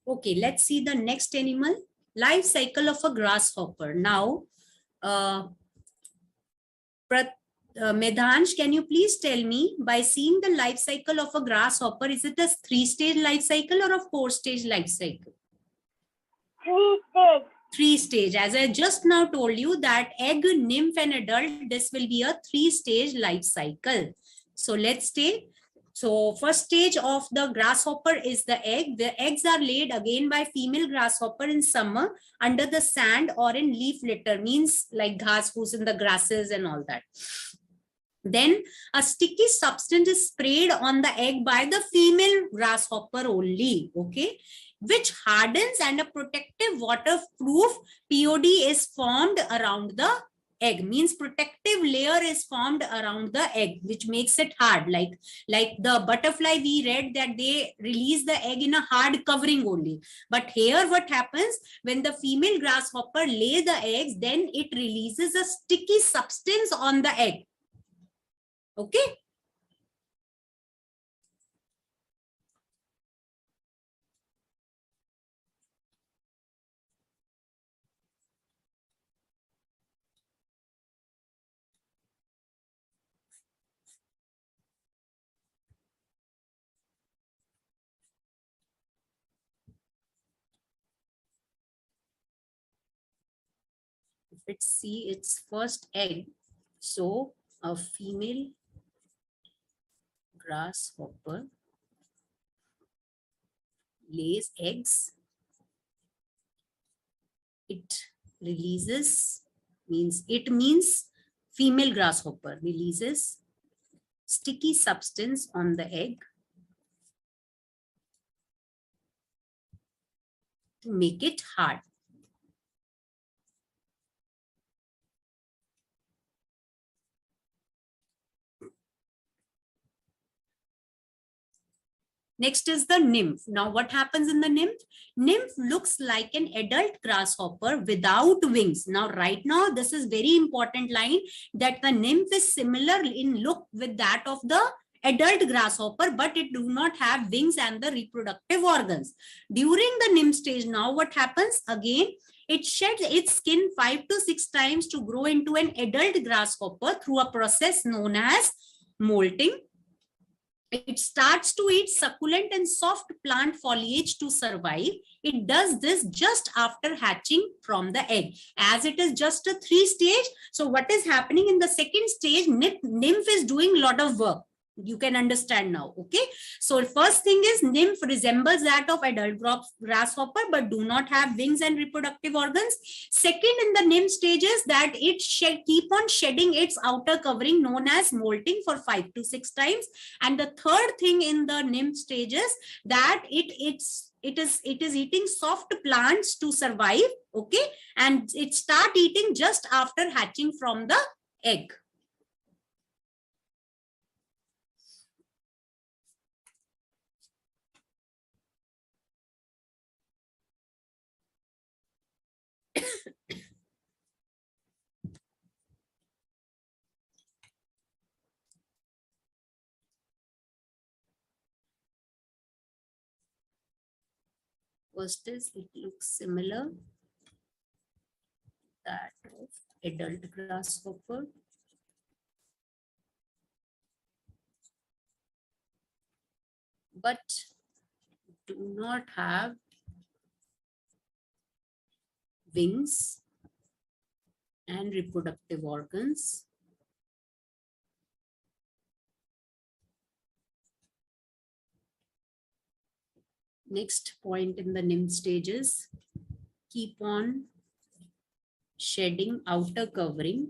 Okay, let's see the next animal. Life cycle of a grasshopper. Now, uh, Medhansh, can you please tell me, by seeing the life cycle of a grasshopper, is it a 3-stage life cycle or a 4-stage life cycle? 3-stage. 3-stage. As I just now told you that egg, nymph and adult, this will be a 3-stage life cycle. So let's take. So first stage of the grasshopper is the egg. The eggs are laid again by female grasshopper in summer under the sand or in leaf litter, means like ghas foos in the grasses and all that. Then a sticky substance is sprayed on the egg by the female grasshopper only, okay, which hardens, and a protective waterproof POD is formed around the egg. Means protective layer is formed around the egg, which makes it hard. Like the butterfly, we read that they release the egg in a hard covering only. But here what happens, when the female grasshopper lay the eggs, then it releases a sticky substance on the egg. Okay. If it see its first egg, so a female grasshopper lays eggs, it releases, means female grasshopper releases sticky substance on the egg to make it hard. Next is the nymph. Now what happens in the nymph? Nymph looks like an adult grasshopper without wings. Now right now, this is very important line, that the nymph is similar in look with that of the adult grasshopper, but it do not have wings and the reproductive organs. During the nymph stage, now what happens? Again, it sheds its skin 5 to 6 times to grow into an adult grasshopper through a process known as molting. It starts to eat succulent and soft plant foliage to survive. It does this just after hatching from the egg. As it is just a 3-stage, so what is happening in the second stage, nymph is doing a lot of work. You can understand now, okay? So first thing is, nymph resembles that of adult grasshopper but do not have wings and reproductive organs. Second in the nymph stages, that it keep on shedding its outer covering known as molting for 5 to 6 times. And the third thing in the nymph stages, that it is eating soft plants to survive, okay, and it start eating just after hatching from the egg. First is, it looks similar that of adult grasshopper. But do not have wings and reproductive organs. Next point in the nymph stages, keep on shedding outer covering.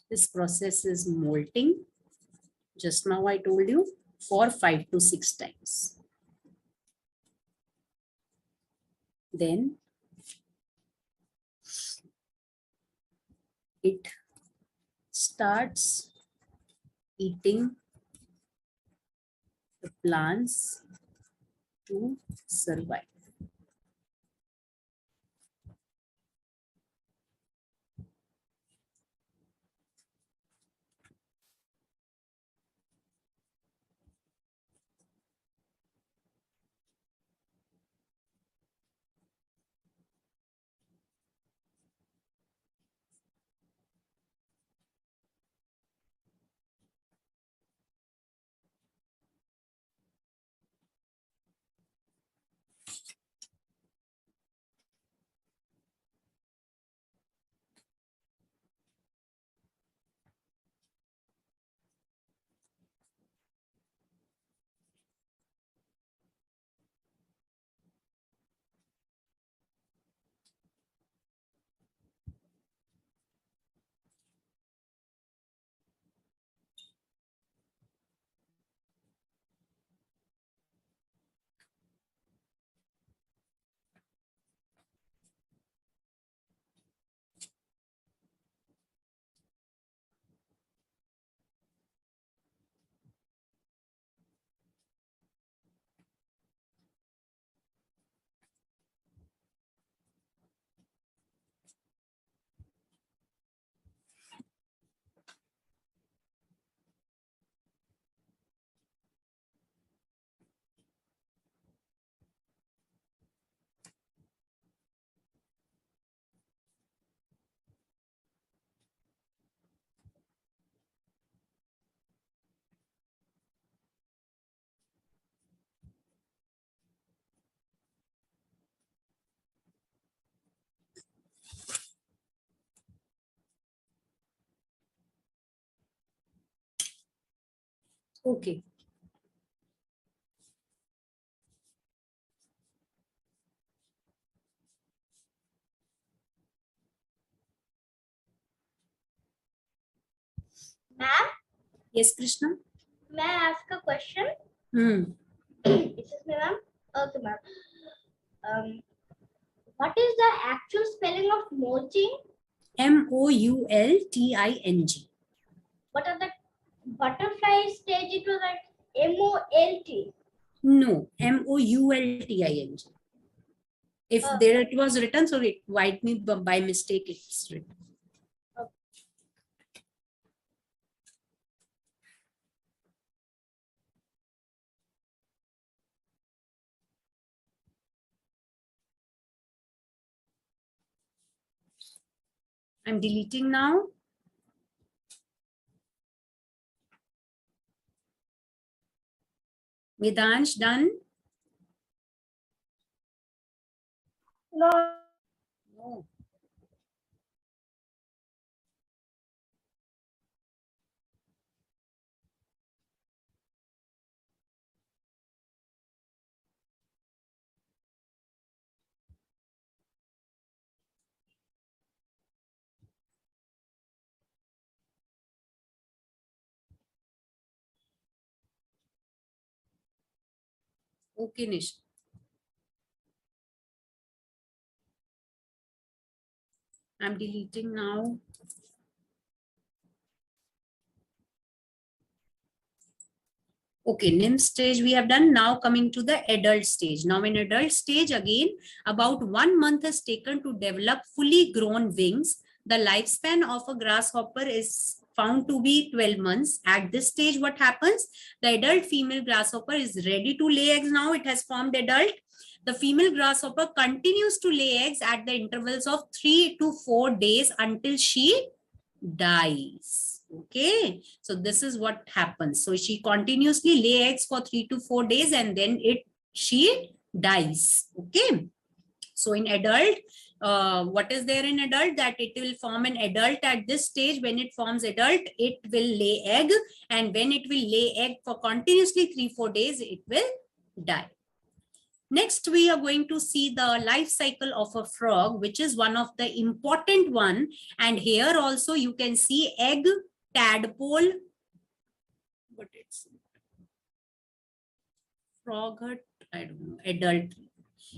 This process is molting. Just now I told you, for 5 to 6 times. Then it starts eating the plants to survive. Okay. Ma'am, Yes, Krishna. may I ask a question? Hmm. Excuse me, ma'am. Okay, ma'am. Um, what is the actual spelling of molting? Moulting. What are the butterfly stage? It was like MOLT. No, Moulting. If Uh, there it was written, so it might be by mistake it's written. I'm deleting now. Vedansh done. no. No. Okay, Nish. I'm deleting now. Okay, nymph stage we have done. Now coming to the adult stage. Now in adult stage, again, about 1 month is taken to develop fully grown wings. The lifespan of a grasshopper is found to be 12 months. At this stage, what happens? The adult female grasshopper is ready to lay eggs now. It has formed adult. The female grasshopper continues to lay eggs at the intervals of 3 to 4 days until she dies. Okay, so this is what happens. So she continuously lay eggs for 3 to 4 days and then she dies. Okay, so in adult, what is there in adult? That it will form an adult at this stage. When it forms adult, it will lay egg, and when it will lay egg for continuously 3-4 days, it will die. Next, we are going to see the life cycle of a frog, which is one of the important one. And here also you can see egg, tadpole, but it's frog, I don't know, adult.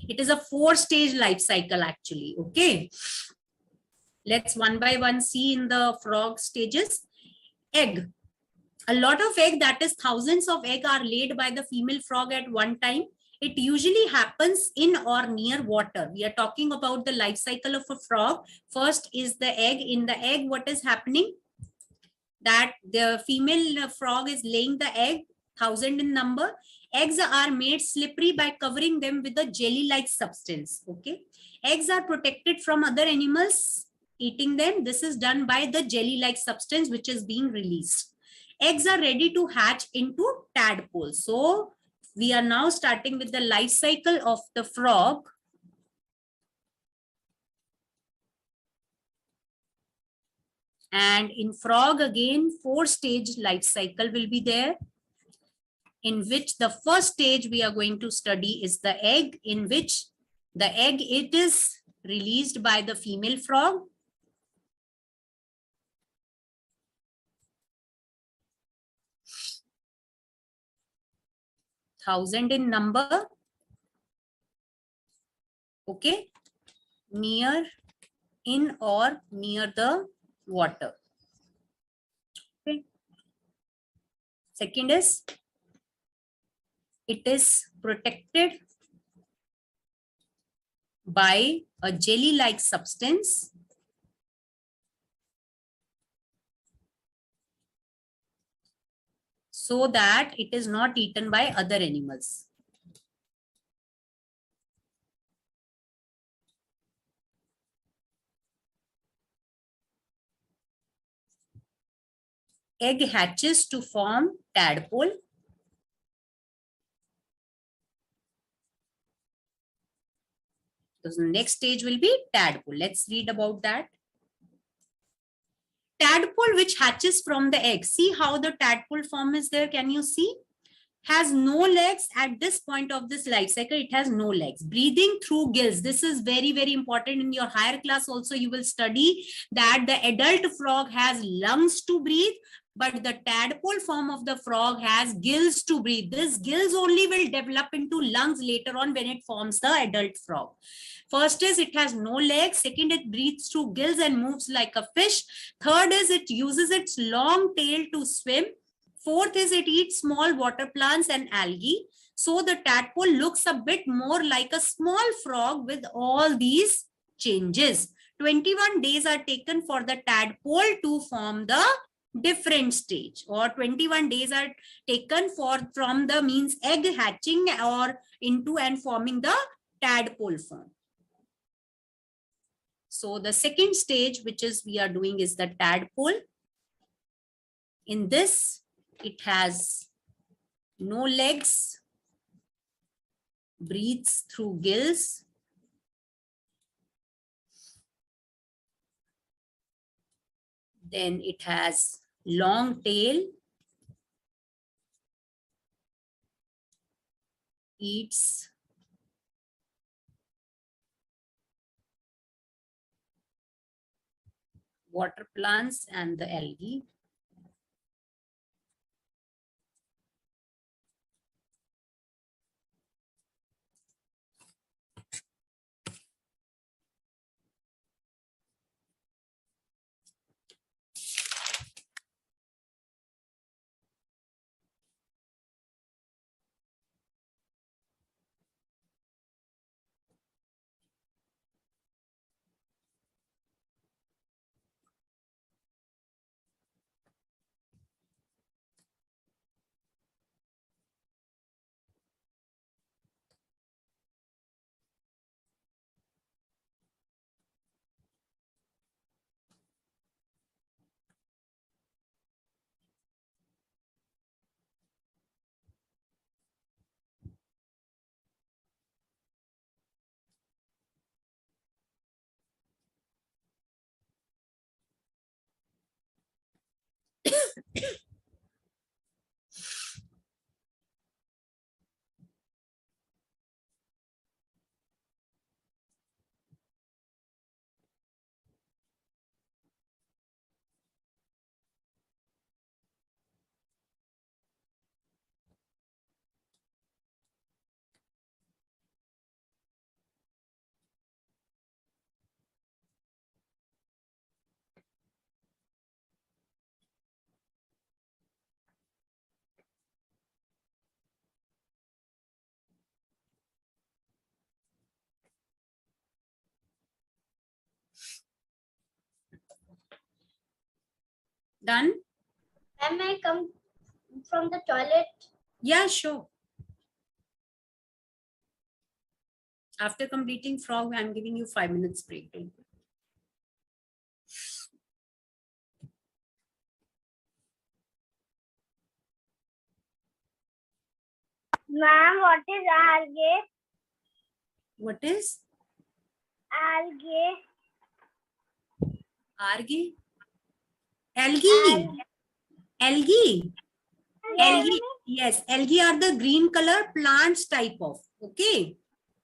It is a 4-stage life cycle actually. Okay. Let's one by one see in the frog stages. Egg. A lot of egg, that is thousands of egg, are laid by the female frog at one time. It usually happens in or near water. We are talking about the life cycle of a frog. First is the egg. In the egg, what is happening? That the female frog is laying the egg, 1,000 in number. Eggs are made slippery by covering them with a jelly-like substance. Okay. Eggs are protected from other animals eating them. This is done by the jelly-like substance which is being released. Eggs are ready to hatch into tadpoles. So we are now starting with the life cycle of the frog. And in frog again, 4-stage life cycle will be there, in which the first stage we are going to study is the egg, in which the egg, it is released by the female frog. Thousand in number. Okay. Near, in or near the water. Okay. Second is, it is protected by a jelly-like substance so that it is not eaten by other animals. Egg hatches to form tadpole. So the next stage will be tadpole. Let's read about that. Tadpole which hatches from the egg. See how the tadpole form is there. Can you see? Has no legs at this point of this life cycle. It has no legs. Breathing through gills. This is very, very important. In your higher class also you will study that the adult frog has lungs to breathe, but the tadpole form of the frog has gills to breathe. This gills only will develop into lungs later on when it forms the adult frog. First is it has no legs. Second, it breathes through gills and moves like a fish. Third is it uses its long tail to swim. Fourth is it eats small water plants and algae. So the tadpole looks a bit more like a small frog with all these changes. 21 days are taken for the tadpole to form the different stage, or 21 days are taken from the means egg hatching or into and forming the tadpole form. So the second stage which is we are doing is the tadpole. In this, it has no legs, breathes through gills, then it has long tail, eats water plants and the algae. Done? Ma'am, I come from the toilet. Yeah, sure. After completing frog, I'm giving you 5 minutes break. Ma'am, what is algae? What is Algae. algae? Algae. Algae. Algae. Yes, algae are the green color plants type of. Okay.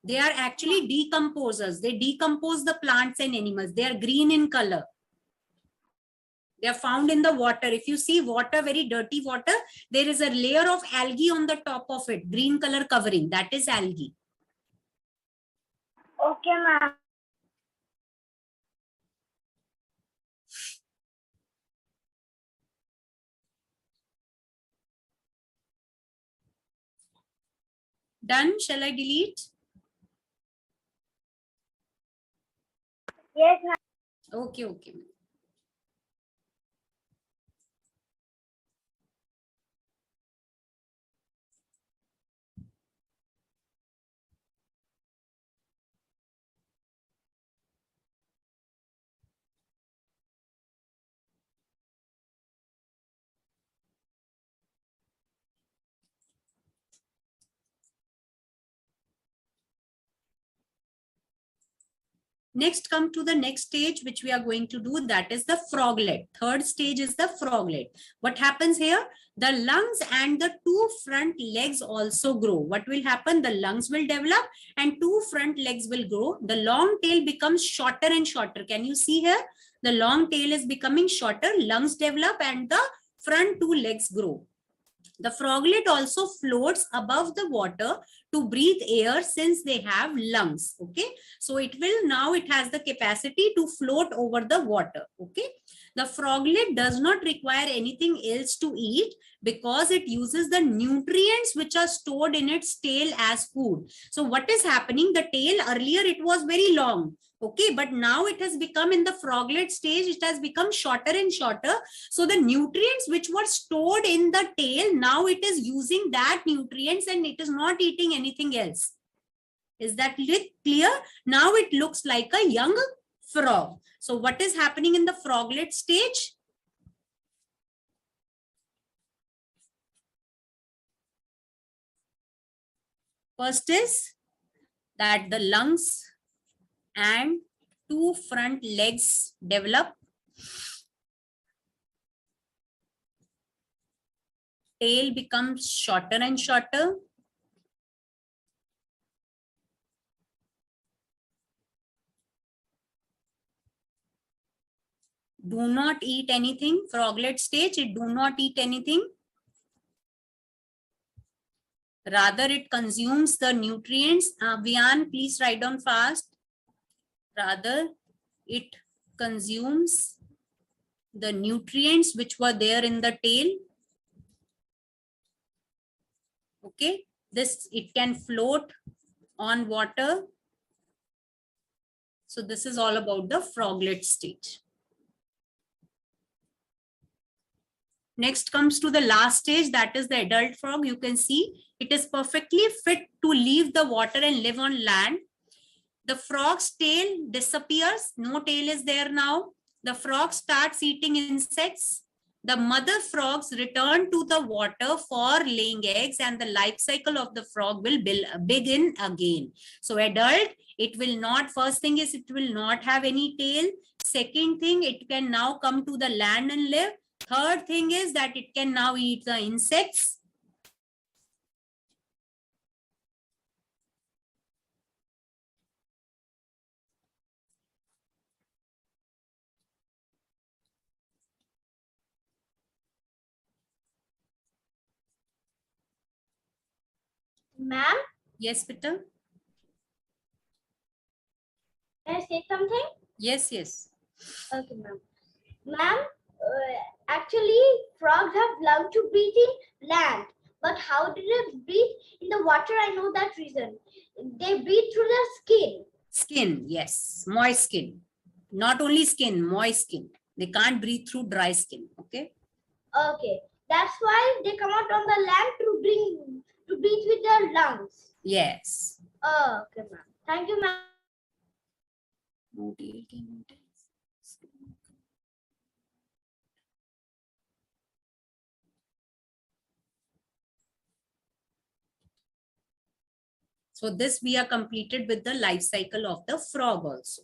They are actually decomposers. They decompose the plants and animals. They are green in color. They are found in the water. If you see water, very dirty water, there is a layer of algae on the top of it. Green color covering. That is algae. Okay, ma'am. Done? Shall I delete? Yes, ma'am. Okay, okay. Next, come to the next stage, which we are going to do. That is the froglet. Third stage is the froglet. What happens here? The lungs and the two front legs also grow. What will happen? The lungs will develop and two front legs will grow. The long tail becomes shorter and shorter. Can you see here? The long tail is becoming shorter. Lungs develop and the front two legs grow. The froglet also floats above the water to breathe air since they have lungs. Okay. So it has the capacity to float over the water. Okay. The froglet does not require anything else to eat because it uses the nutrients which are stored in its tail as food. So what is happening? The tail earlier, it was very long. Okay, but now it has become, in the froglet stage, it has become shorter and shorter. So the nutrients which were stored in the tail, now it is using that nutrients and it is not eating anything else. Is that clear? Now it looks like a young frog. So what is happening in the froglet stage? First is that the lungs and two front legs develop. Tail becomes shorter and shorter. Do not eat anything. Froglet stage, it do not eat anything. Rather, it consumes the nutrients. Vian, please write down fast. Rather, it consumes the nutrients which were there in the tail. Okay, it can float on water. So this is all about the froglet stage. Next comes to the last stage, that is the adult frog. You can see it is perfectly fit to leave the water and live on land. The frog's tail disappears. No tail is there now. The frog starts eating insects. The mother frogs return to the water for laying eggs and the life cycle of the frog will begin again. So adult, it will not, first thing is it will not have any tail. Second thing, it can now come to the land and live. Third thing is that it can now eat the insects. Ma'am? Yes, Peter? Can I say something? Yes, yes. Okay, ma'am. Ma'am, actually, frogs have love to breathe in land. But how do they breathe in the water? I know that reason. They breathe through their skin. Skin, yes. Moist skin. Not only skin, moist skin. They can't breathe through dry skin. Okay. Okay. That's why they come out on the land to breathe with their lungs. Yes. Okay, ma'am. Thank you, ma'am. So this we are completed with the life cycle of the frog also.